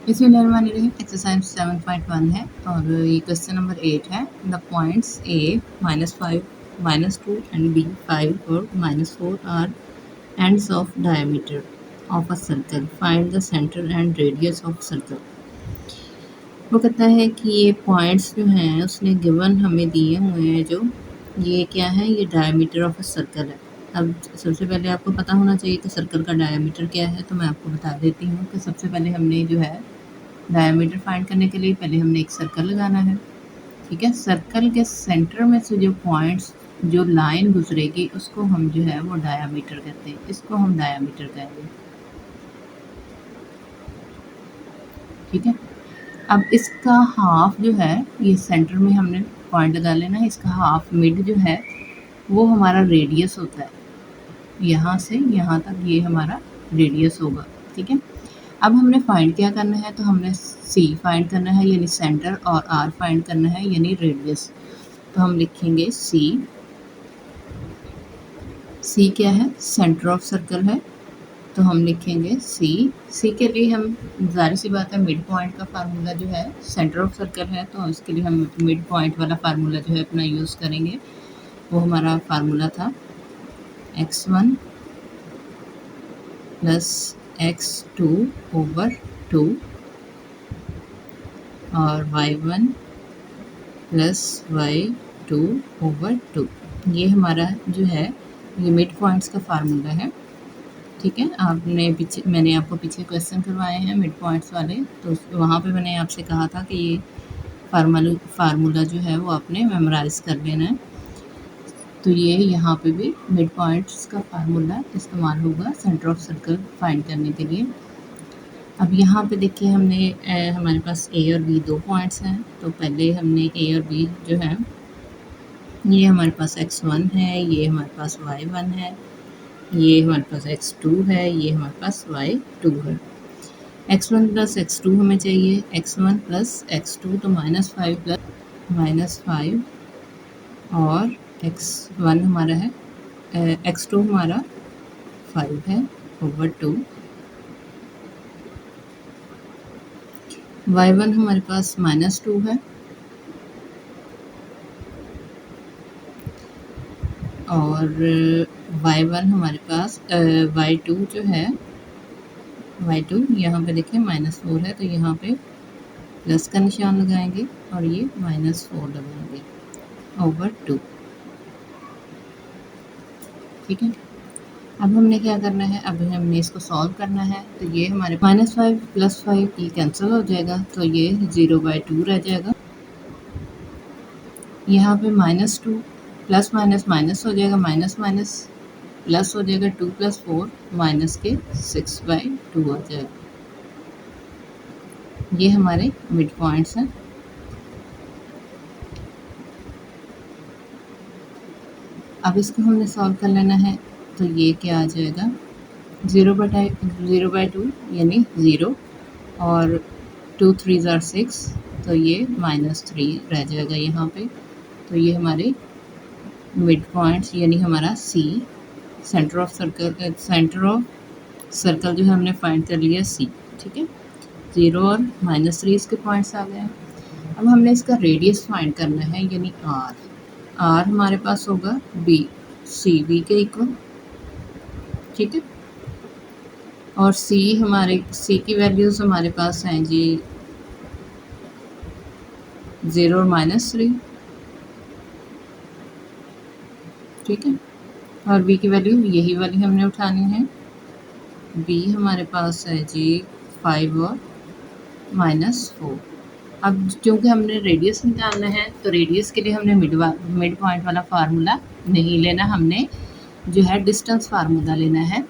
बिस्मिल्लाहिर्रहमानिर्रहीम। एक्सरसाइज 7.1 है और ये क्वेश्चन नंबर 8 है। The points A -5 -2 and B 5 और -4 are ends of diameter of a circle. Find the centre and radius of circle. वो कहता है कि ये पॉइंट्स जो हैं उसने गिवन हमें दिए हुए हैं, जो ये क्या है, ये डायमीटर ऑफ अ सर्कल है। अब सबसे पहले आपको पता होना चाहिए कि सर्कल का डायमीटर क्या है, तो मैं आपको बता देती हूँ कि सबसे पहले हमने जो है डायमीटर फाइंड करने के लिए पहले हमने एक सर्कल लगाना है। ठीक है, सर्कल के सेंटर में से जो पॉइंट्स, जो लाइन गुजरेगी उसको हम जो है वो डायमीटर कहते हैं, इसको हम डायमीटर कहेंगे। ठीक है, अब इसका हाफ जो है, ये सेंटर में हमने पॉइंट लगा लेना है, इसका हाफ मिड जो है वो हमारा रेडियस होता है। यहाँ से यहाँ तक ये हमारा रेडियस होगा। ठीक है, अब हमने फाइंड क्या करना है, तो हमने सी फाइंड करना है यानी सेंटर, और आर फाइंड करना है यानी रेडियस। तो हम लिखेंगे सी क्या है, सेंटर ऑफ सर्कल है, तो हम लिखेंगे सी के लिए हम, जाहिर सी बात है, मिड पॉइंट का फार्मूला जो है, सेंटर ऑफ सर्कल है तो इसके लिए हम मिड पॉइंट वाला फार्मूला जो है अपना यूज़ करेंगे। वो हमारा फार्मूला था x1 प्लस x2 ओवर 2 और y1 प्लस y2 ओवर 2। ये हमारा जो है ये मिड पॉइंट्स का फार्मूला है। ठीक है, मैंने आपको पीछे क्वेश्चन करवाए हैं मिड पॉइंट्स वाले, तो वहाँ पे मैंने आपसे कहा था कि ये फार्मूला जो है वो आपने मेमोराइज़ कर लेना है। तो ये यहाँ पे भी मिड पॉइंट्स का फार्मूला इस्तेमाल होगा सेंटर ऑफ सर्कल फाइंड करने के लिए। अब यहाँ पे देखिए हमारे पास ए और बी दो पॉइंट्स हैं, तो पहले हमने ए और बी जो है, ये हमारे पास x1 है, ये हमारे पास y1 है, ये हमारे पास x2 है, ये हमारे पास y2 है। x1 प्लस x2 हमें चाहिए, x1 प्लस x2 तो -5 प्लस -5 और x1 हमारा है, x2 हमारा 5 है ओवर 2। y1 हमारे पास -2 है और y1 हमारे पास y2 जो है, y2 यहाँ पे देखिए -4 है, तो यहाँ पे प्लस का निशान लगाएंगे और ये -4 लगाएंगे ओवर 2। ठीक है, अब हमने क्या करना है, अब हमने इसको सॉल्व करना है। तो ये हमारे -5 प्लस 5 ये कैंसिल हो जाएगा, तो ये 0/2 रह जाएगा। यहाँ पे -2 प्लस माइनस माइनस हो जाएगा, माइनस माइनस प्लस हो जाएगा, 2 + 4 माइनस के 6/2 आ जाएगा। ये हमारे मिड पॉइंट्स हैं। अब इसको हमने सॉल्व कर लेना है, तो ये क्या आ जाएगा, 0/2 यानी 0 और 2 3 ज़ार 6, तो ये -3 रह जाएगा यहाँ पे। तो ये हमारे मिड पॉइंट्स यानी हमारा सी, सेंटर ऑफ सर्कल जो है हमने फाइंड कर लिया सी। ठीक है, 0 और -3 इसके पॉइंट्स आ गए। अब हमने इसका रेडियस फाइंड करना है यानी आर हमारे पास होगा बी के इक्वल। ठीक है, और सी की वैल्यूज़ हमारे पास हैं जी 0 और -3। ठीक है, और बी की वैल्यू यही वाली हमने उठानी है। बी हमारे पास है जी 5 और -4। अब क्योंकि हमने रेडियस निकालना है, तो रेडियस के लिए हमने मिड पॉइंट वाला फार्मूला नहीं लेना, हमने जो है डिस्टेंस फार्मूला लेना है।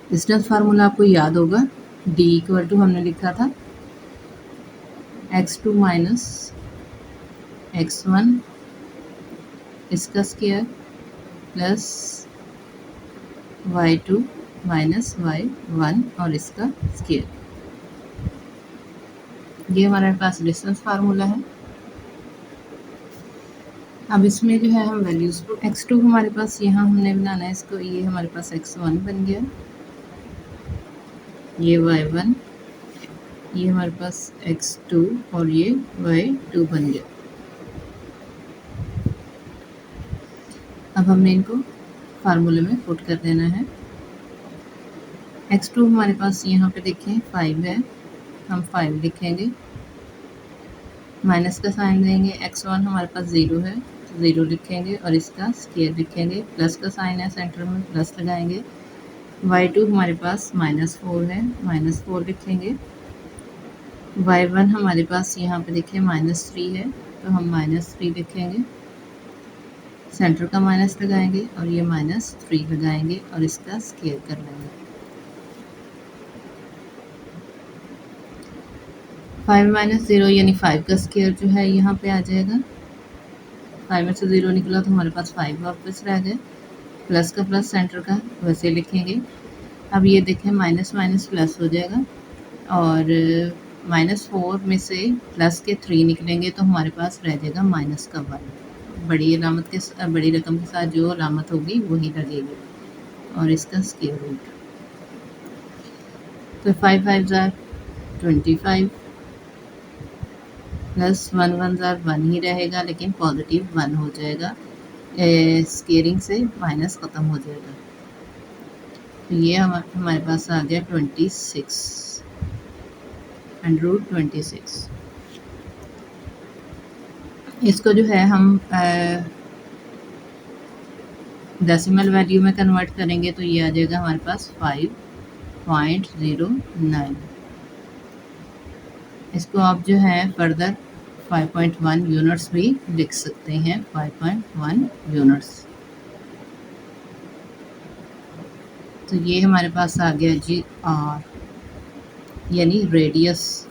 डिस्टेंस फार्मूला आपको याद होगा, D = हमने लिखा था x2 माइनस x1 इसका square plus y2 minus y1 और इसका स्क्वायर। ये हमारे पास डिस्टेंस फार्मूला है। अब इसमें जो है हम वैल्यूज़ को, x2 हमारे पास यहाँ हमने बनाना है इसको, ये हमारे पास x1 बन गया, ये y1 ये हमारे पास x2 और ये y2 बन गया। अब हमने इनको फार्मूले में पुट कर देना है। x2 हमारे पास यहाँ पे देखें 5 है, हम 5 लिखेंगे, माइनस का साइन देंगे। x1 हमारे पास 0 है तो 0 लिखेंगे और इसका स्क्वायर लिखेंगे। प्लस का साइन है, सेंटर में प्लस लगाएंगे। y2 हमारे पास -4 है, -4 लिखेंगे। y1 हमारे पास यहाँ पे देखिए -3 है तो हम -3 लिखेंगे, सेंटर का माइनस लगाएंगे और ये -3 लगाएंगे और इसका स्क्वायर कर लेंगे। 5 - 0 यानी 5 का स्क्वायर जो है यहाँ पे आ जाएगा। 5 में से 0 निकला तो हमारे पास 5 वापस रह गए। प्लस का प्लस सेंटर का वैसे लिखेंगे। अब ये देखें माइनस माइनस प्लस हो जाएगा और -4 में से प्लस के 3 निकलेंगे तो हमारे पास रह जाएगा -1। बड़ी अलामत के बड़ी रकम के साथ जो अलामत होगी वही लगेगी और इसका स्क्वायर रूट। तो 5 5 25 प्लस 1 1 1 ही रहेगा, लेकिन पॉजिटिव 1 हो जाएगा। स्केयरिंग से माइनस ख़त्म हो जाएगा। तो ये हमारे पास आ गया 26 √26। इसको जो है हम डेसिमल वैल्यू में कन्वर्ट करेंगे तो ये आ जाएगा हमारे पास 5.09। इसको आप जो है फर्दर 5.1 यूनिट्स भी लिख सकते हैं। 5.1 यूनिट्स। तो ये हमारे पास आ गया जी आर यानी रेडियस।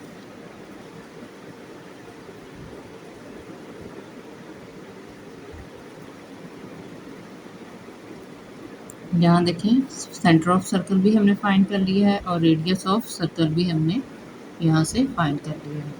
यहाँ देखें सेंटर ऑफ सर्कल भी हमने फाइंड कर लिया है और रेडियस ऑफ सर्कल भी हमने यहाँ से फाइंड कर लिया है।